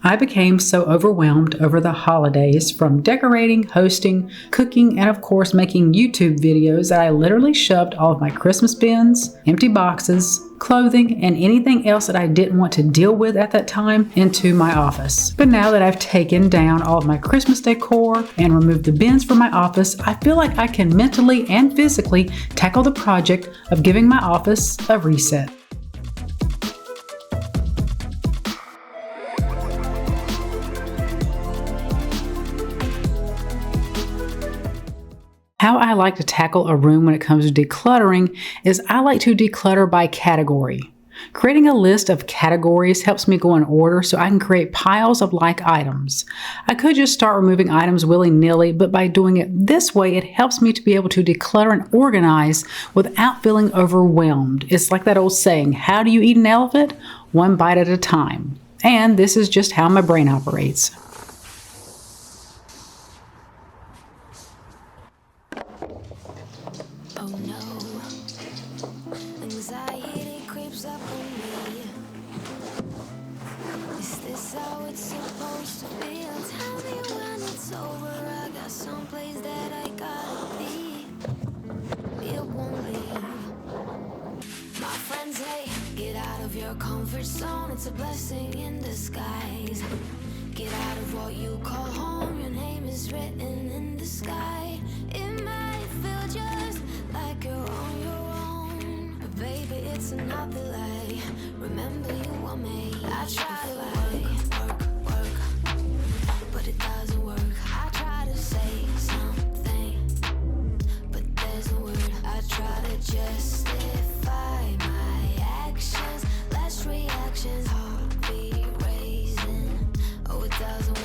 I became so overwhelmed over the holidays from decorating, hosting, cooking, and of course making YouTube videos that I literally shoved all of my Christmas bins, empty boxes, clothing, and anything else that I didn't want to deal with at that time into my office. But now that I've taken down all of my Christmas decor and removed the bins from my office, I feel like I can mentally and physically tackle the project of giving my office a reset. How I like to tackle a room when it comes to decluttering is I like to declutter by category. Creating a list of categories helps me go in order so I can create piles of like items. I could just start removing items willy-nilly, but by doing it this way, it helps me to be able to declutter and organize without feeling overwhelmed. It's like that old saying, how do you eat an elephant? One bite at a time. And this is just how my brain operates. Oh no, anxiety creeps up on me. Is this how it's supposed to feel? Tell me when it's over. I got someplace that I gotta be. It won't leave. My friends say, get out of your comfort zone. It's a blessing in disguise. Get out of what you call home. Your name is written in the sky. It might feel just like you're on your own, but baby, it's another lie. Remember, you were made. I try to work, but it doesn't work. I try to say something, but there's no word. I try to justify my actions, less reactions, heartbeat raising. Oh, it doesn't work.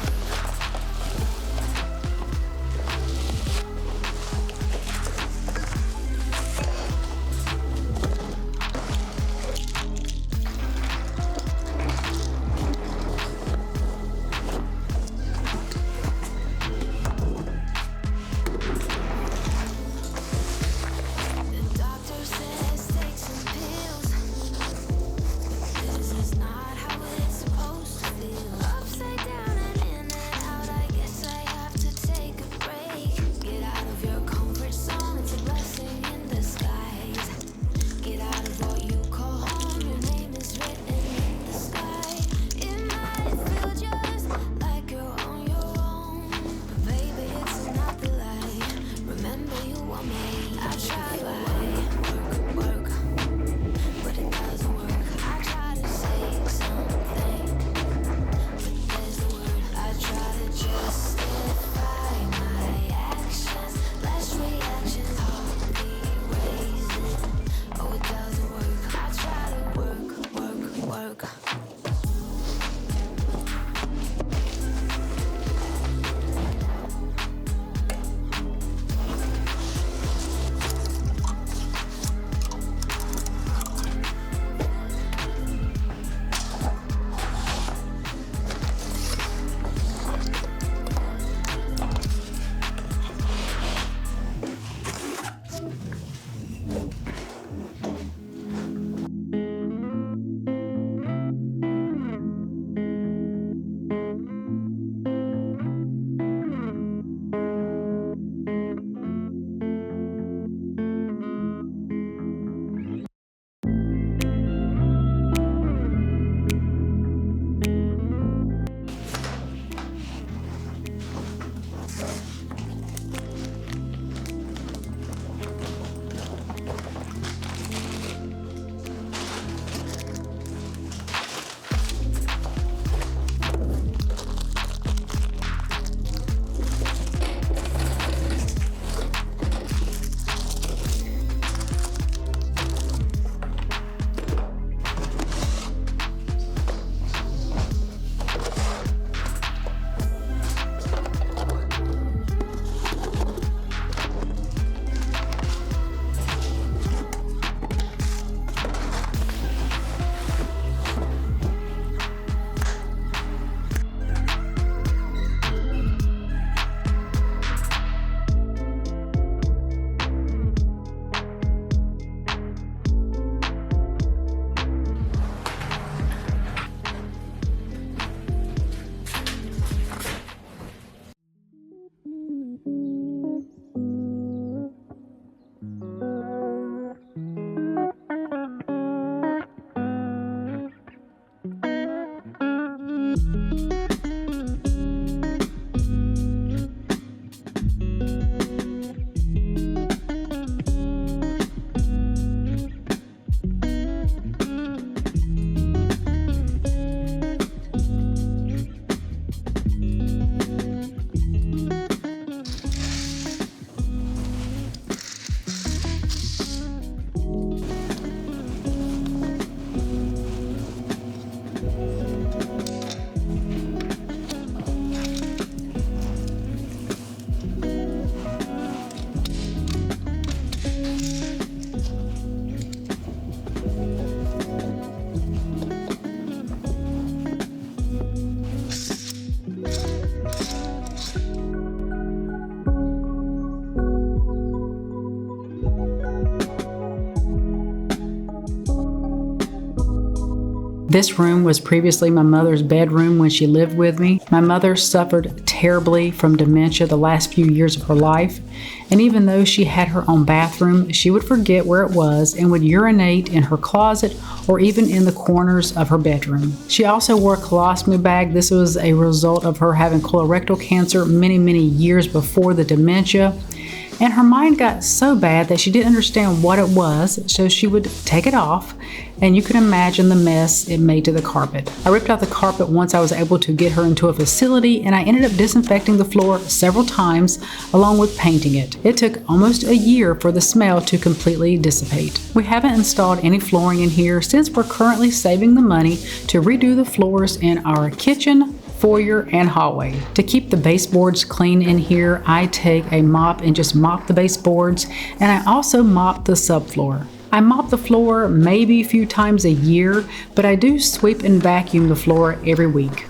This room was previously my mother's bedroom when she lived with me. My mother suffered terribly from dementia the last few years of her life, and even though she had her own bathroom, she would forget where it was and would urinate in her closet or even in the corners of her bedroom. She also wore a colostomy bag. This was a result of her having colorectal cancer many years before the dementia. And her mind got so bad that she didn't understand what it was, so she would take it off, and you can imagine the mess it made to the carpet. I ripped out the carpet once I was able to get her into a facility, and I ended up disinfecting the floor several times along with painting it. It took almost a year for the smell to completely dissipate. We haven't installed any flooring in here since we're currently saving the money to redo the floors in our kitchen, foyer, and hallway. To keep the baseboards clean in here, I take a mop and just mop the baseboards, and I also mop the subfloor. I mop the floor maybe a few times a year, but I do sweep and vacuum the floor every week.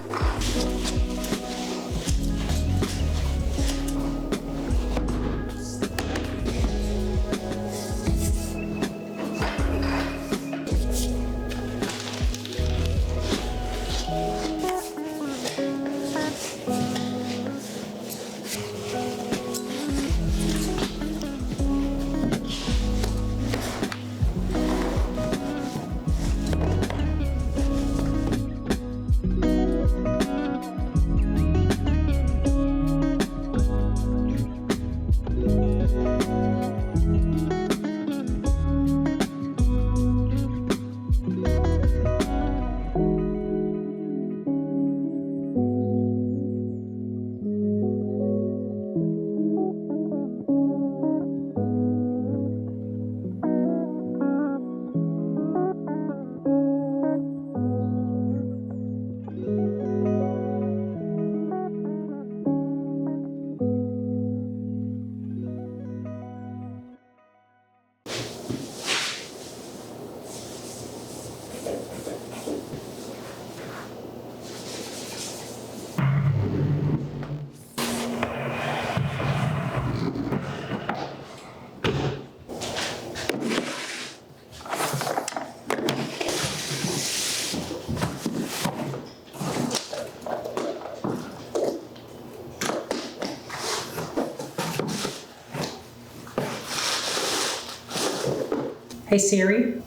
Hey Siri.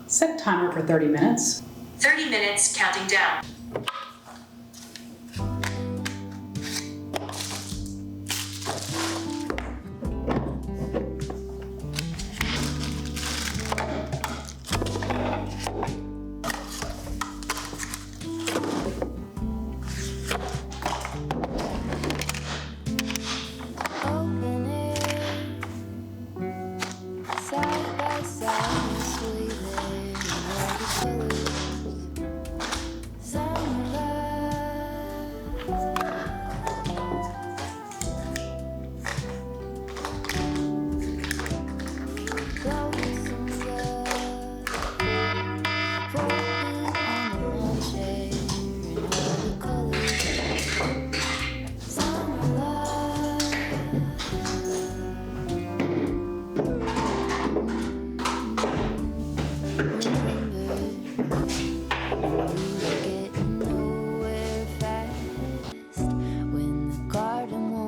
Set timer for 30 minutes. 30 minutes counting down. Open it side by side, sweet there, all the colors.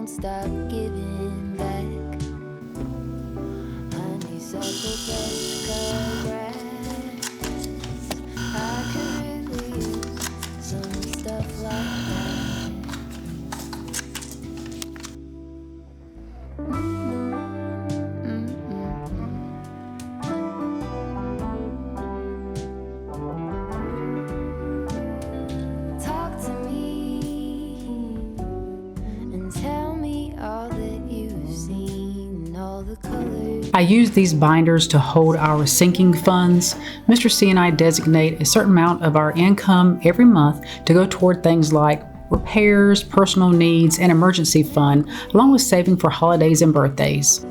Stop giving back. Honeysuckle, Jessica grass. I could really use some stuff like that. Talk to me and tell me all that you've seen, all the colors. I use these binders to hold our sinking funds. Mr. C and I designate a certain amount of our income every month to go toward things like repairs, personal needs, and emergency fund, along with saving for holidays and birthdays.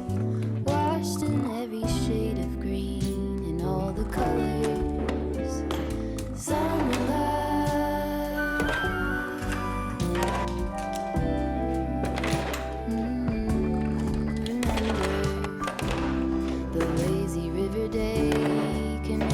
Washed in every shade of green and all the colors. Summer love. Remember the lazy river day canoe.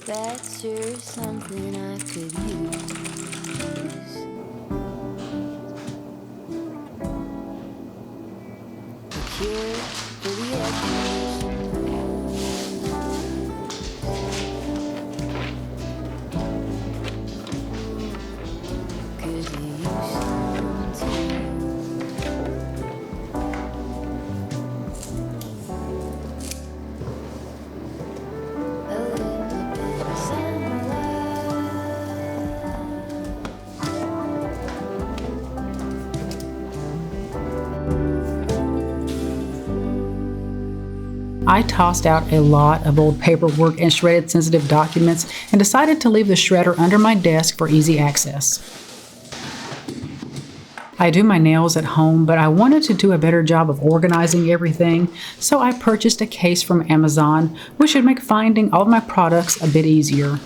That's sure something I could use. A cure for the edges. Could you use some too? A little bit of sunlight. I tossed out a lot of old paperwork and shredded sensitive documents and decided to leave the shredder under my desk for easy access. I do my nails at home, but I wanted to do a better job of organizing everything, so I purchased a case from Amazon, which should make finding all of my products a bit easier.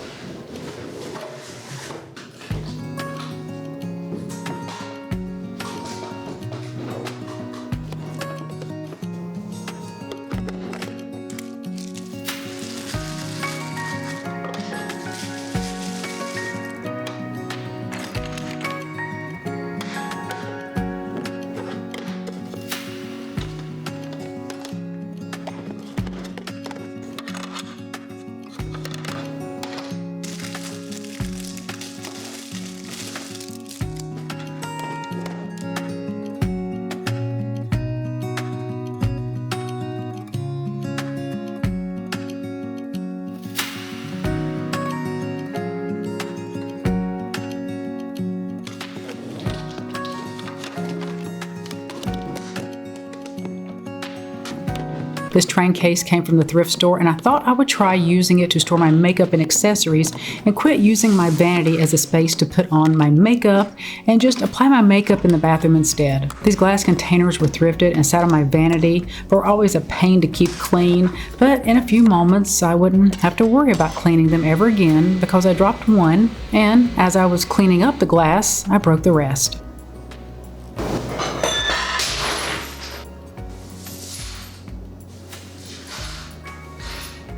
This train case came from the thrift store, and I thought I would try using it to store my makeup and accessories and quit using my vanity as a space to put on my makeup and just apply my makeup in the bathroom instead. These glass containers were thrifted and sat on my vanity, but were always a pain to keep clean, but in a few moments I wouldn't have to worry about cleaning them ever again because I dropped one, and as I was cleaning up the glass, I broke the rest.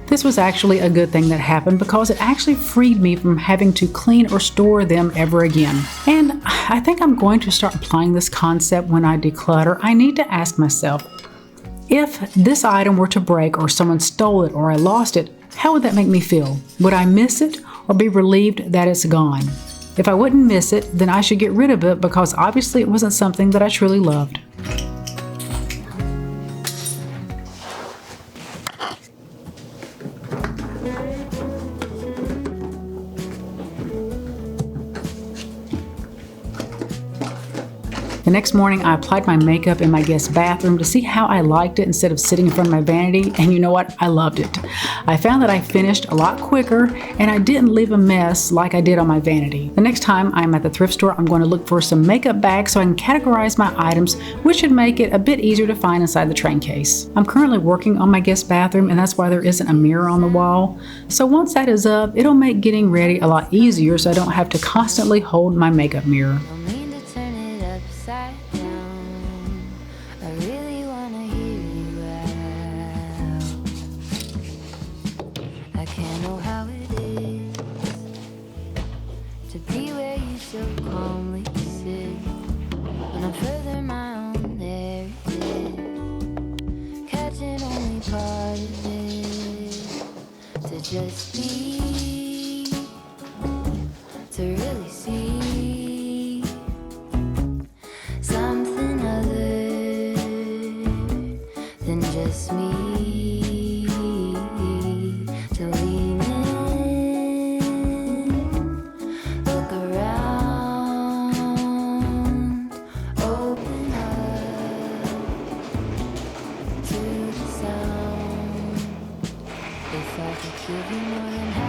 This was actually a good thing that happened because it actually freed me from having to clean or store them ever again. And I think I'm going to start applying this concept when I declutter. I need to ask myself, if this item were to break or someone stole it or I lost it, how would that make me feel? Would I miss it or be relieved that it's gone? If I wouldn't miss it, then I should get rid of it because obviously it wasn't something that I truly loved. The next morning, I applied my makeup in my guest bathroom to see how I liked it instead of sitting in front of my vanity, and you know what? I loved it. I found that I finished a lot quicker, and I didn't leave a mess like I did on my vanity. The next time I'm at the thrift store, I'm going to look for some makeup bags so I can categorize my items, which should make it a bit easier to find inside the train case. I'm currently working on my guest bathroom, and that's why there isn't a mirror on the wall. So once that is up, it'll make getting ready a lot easier so I don't have to constantly hold my makeup mirror. I really wanna hear you out. I can't know how it is to be where you so calmly sit. When I'm further my own, there it is, catching only part of it. To just be, to really see something other than just me. To lean in, look around, open up to the sound. If I could give you more than